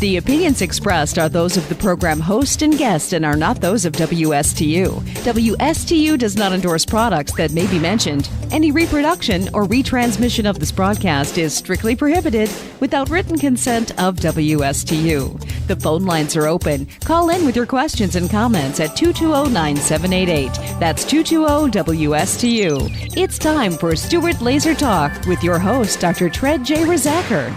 The opinions expressed are those of the program host and guest and are not those of WSTU. WSTU does not endorse products that may be mentioned. Any reproduction or retransmission of this broadcast is strictly prohibited without written consent of WSTU. The phone lines are open. Call in with your questions and comments at 220-9788. That's 220-WSTU. It's time for Stuart Laser Talk with your host, Dr. Tred J. Razacker.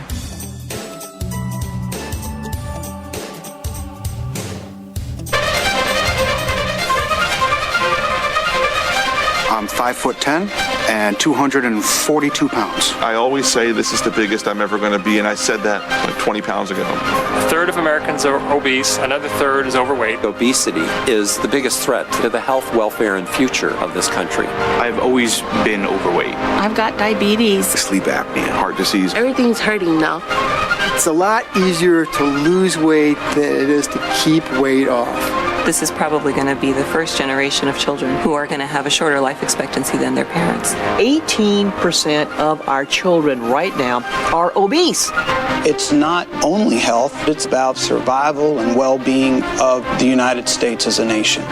I'm 5'10" and 242 pounds. I always say this is the biggest I'm ever going to be, and I said that like 20 pounds ago. A third of Americans are obese, another third is overweight. Obesity is the biggest threat to the health, welfare, and future of this country. I've always been overweight. I've got diabetes. Sleep apnea, heart disease. Everything's hurting now. It's a lot easier to lose weight than it is to keep weight off. This is probably going to be the first generation of children who are going to have a shorter life expectancy than their parents. 18% of our children right now are obese. It's not only health, it's about survival and well-being of the United States as a nation.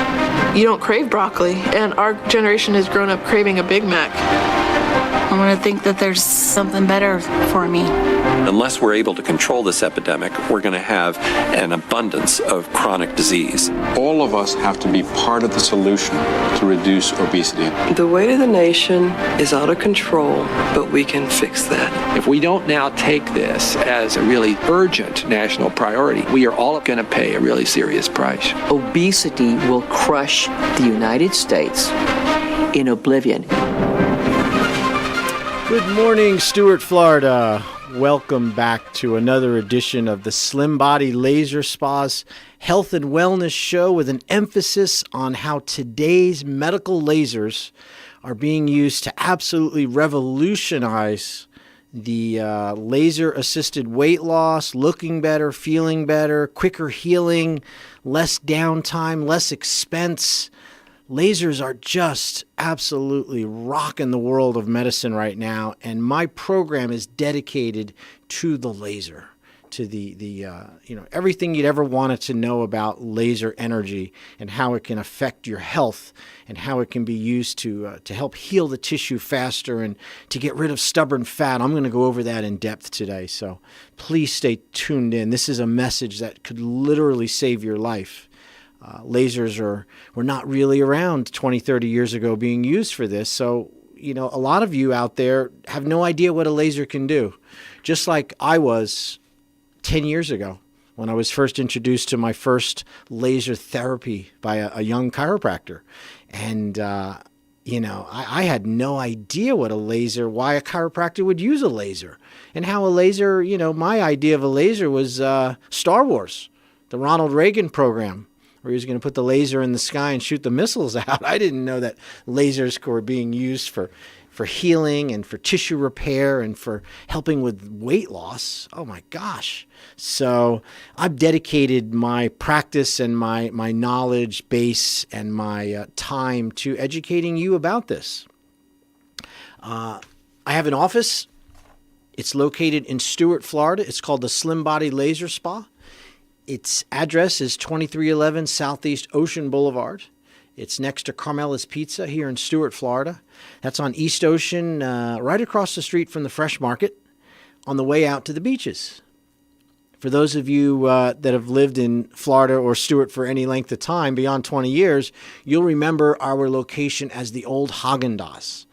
You don't crave broccoli, and our generation has grown up craving a Big Mac. I want to think that there's something better for me. Unless we're able to control this epidemic, we're going to have an abundance of chronic disease. All of us have to be part of the solution to reduce obesity. The weight of the nation is out of control, but we can fix that. If we don't now take this as a really urgent national priority, we are all going to pay a really serious price. Obesity will crush the United States in oblivion. Good morning, Stuart Florida. Welcome back to another edition of the Slim Body Laser Spa's Health and Wellness Show with an emphasis on how today's medical lasers are being used to absolutely revolutionize the laser-assisted weight loss, looking better, feeling better, quicker healing, less downtime, less expense. Lasers are just absolutely rocking the world of medicine right now, and my program is dedicated to the laser, to the everything you'd ever wanted to know about laser energy and how it can affect your health and how it can be used to help heal the tissue faster and to get rid of stubborn fat. I'm going to go over that in depth today, so please stay tuned in. This is a message that could literally save your life. Lasers were not really around 20, 30 years ago being used for this. So, a lot of you out there have no idea what a laser can do. Just like I was 10 years ago when I was first introduced to my first laser therapy by a young chiropractor. And, I had no idea what a laser, why a chiropractor would use a laser. And how a laser, my idea of a laser was Star Wars, the Ronald Reagan program, where he was going to put the laser in the sky and shoot the missiles out. I didn't know that lasers were being used for healing and for tissue repair and for helping with weight loss. Oh my gosh. So I've dedicated my practice and my knowledge base and my time to educating you about this. I have an office. It's located in Stuart, Florida. It's called the Slim Body Laser Spa. Its address is 2311 Southeast Ocean Boulevard. It's next to Carmela's Pizza here in Stuart, Florida. That's on East Ocean, right across the street from the Fresh Market, on the way out to the beaches. For those of you that have lived in Florida or Stuart for any length of time, beyond 20 years, you'll remember our location as the old Haagen-Dazs.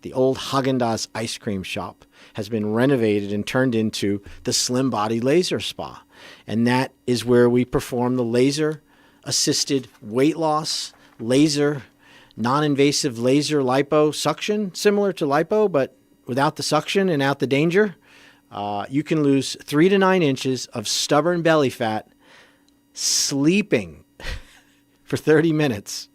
The old Haagen-Dazs ice cream shop has been renovated and turned into the Slim Body Laser Spa. And that is where we perform the laser-assisted weight loss, non-invasive laser liposuction, similar to lipo, but without the suction and out the danger. You can lose 3 to 9 inches of stubborn belly fat sleeping for 30 minutes,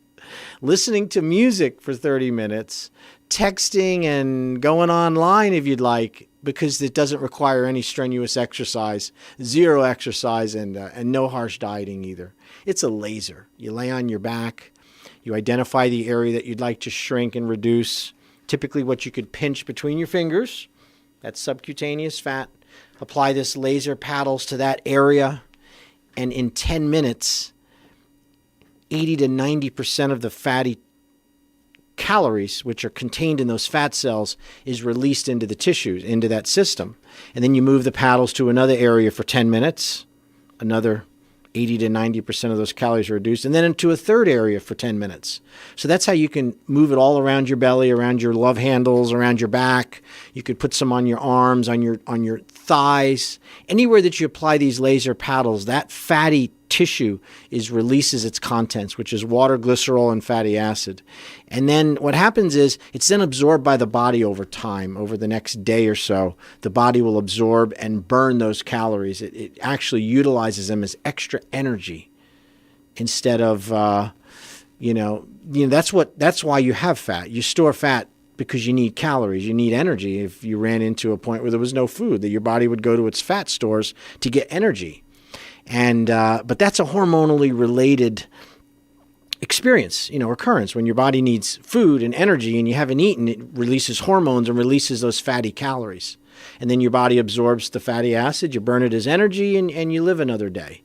listening to music for 30 minutes, texting and going online if you'd like, because it doesn't require any strenuous exercise, zero exercise, and no harsh dieting either. It's a laser. You lay on your back. You identify the area that you'd like to shrink and reduce, typically what you could pinch between your fingers. That's subcutaneous fat. Apply this laser paddles to that area. and in 10 minutes, 80 to 90% of the fatty calories, which are contained in those fat cells, is released into the tissues, into that system. And then you move the paddles to another area for 10 minutes, another 80 to 90% of those calories are reduced, and then into a third area for 10 minutes. So that's how you can move it all around your belly, around your love handles, around your back. You could put some on your arms, on your thighs. Anywhere that you apply these laser paddles, that fatty tissue releases its contents, which is water, glycerol, and fatty acid. And then what happens is it's then absorbed by the body over time. Over the next day or so, the body will absorb and burn those calories. It actually utilizes them as extra energy instead of, that's why you have fat. You store fat because you need calories, you need energy. If you ran into a point where there was no food, that your body would go to its fat stores to get energy. And but that's a hormonally related experience, occurrence. When your body needs food and energy and you haven't eaten, it releases hormones and releases those fatty calories. And then your body absorbs the fatty acid, you burn it as energy, and you live another day.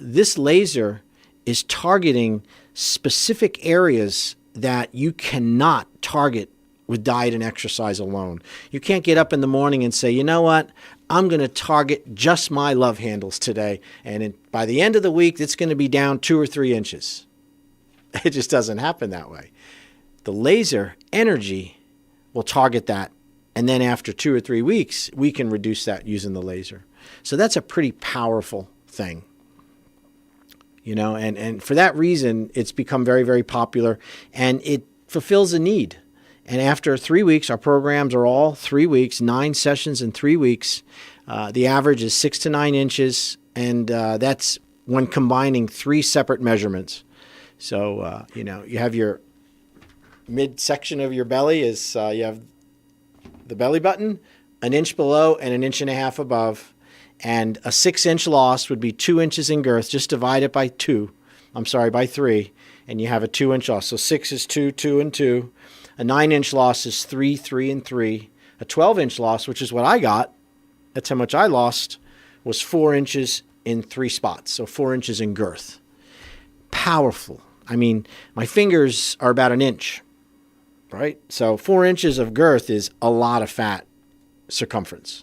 This laser is targeting specific areas that you cannot target with diet and exercise alone. You can't get up in the morning and say, you know what, I'm going to target just my love handles today. And by the end of the week, it's going to be down 2 or 3 inches. It just doesn't happen that way. The laser energy will target that. And then after 2 or 3 weeks, we can reduce that using the laser. So that's a pretty powerful thing. And for that reason, it's become very, very popular, and it fulfills a need. And after 3 weeks, our programs are all 3 weeks, 9 sessions in 3 weeks. The average is 6 to 9 inches, and that's when combining 3 separate measurements. So, you have your midsection of your belly is you have the belly button, an inch below and an inch and a half above. And a 6-inch loss would be 2 inches in girth. Just divide it by 3, and you have a 2-inch loss. So 6 is 2, 2, and 2. A 9-inch loss is 3, 3, and 3. A 12-inch loss, which is what I got, that's how much I lost, was 4 inches in 3 spots. So 4 inches in girth. Powerful. I mean, my fingers are about an inch, right? So 4 inches of girth is a lot of fat circumference.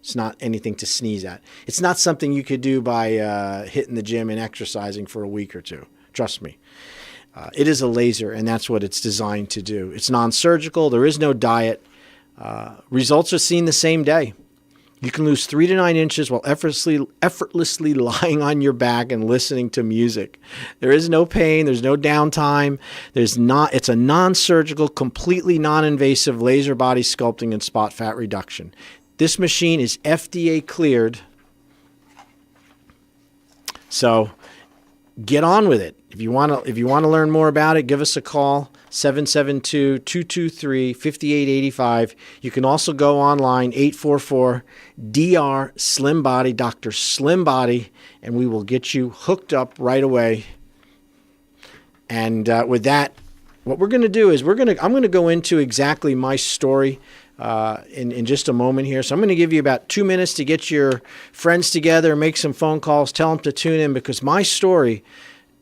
It's not anything to sneeze at. It's not something you could do by hitting the gym and exercising for a week or 2. Trust me. It is a laser, and that's what it's designed to do. It's non-surgical. There is no diet. Results are seen the same day. You can lose 3 to 9 inches while effortlessly lying on your back and listening to music. There is no pain. There's no downtime. It's a non-surgical, completely non-invasive laser body sculpting and spot fat reduction. This machine is FDA cleared. So get on with it. If you want to learn more about it, give us a call, 772-223-5885. You can also go online, 844-DR Slim Body, Dr. Slim Body, and we will get you hooked up right away. And with that, what we're going to do is I'm going to go into exactly my story in just a moment here. So I'm going to give you about 2 minutes to get your friends together, make some phone calls, tell them to tune in, because my story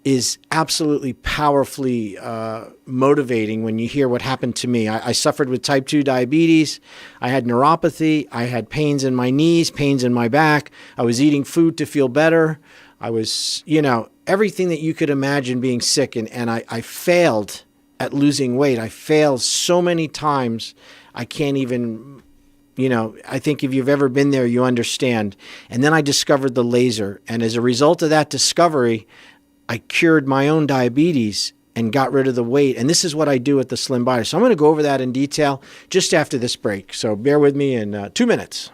is absolutely powerfully motivating when you hear what happened to me. I suffered with type 2 diabetes. I had neuropathy. I had pains in my knees, pains in my back. I was eating food to feel better. I was, everything that you could imagine being sick. And I failed at losing weight. I failed so many times. I can't even, I think if you've ever been there, you understand. And then I discovered the laser. And as a result of that discovery, I cured my own diabetes and got rid of the weight. And this is what I do at the Slim Body. So I'm going to go over that in detail just after this break. So bear with me in 2 minutes.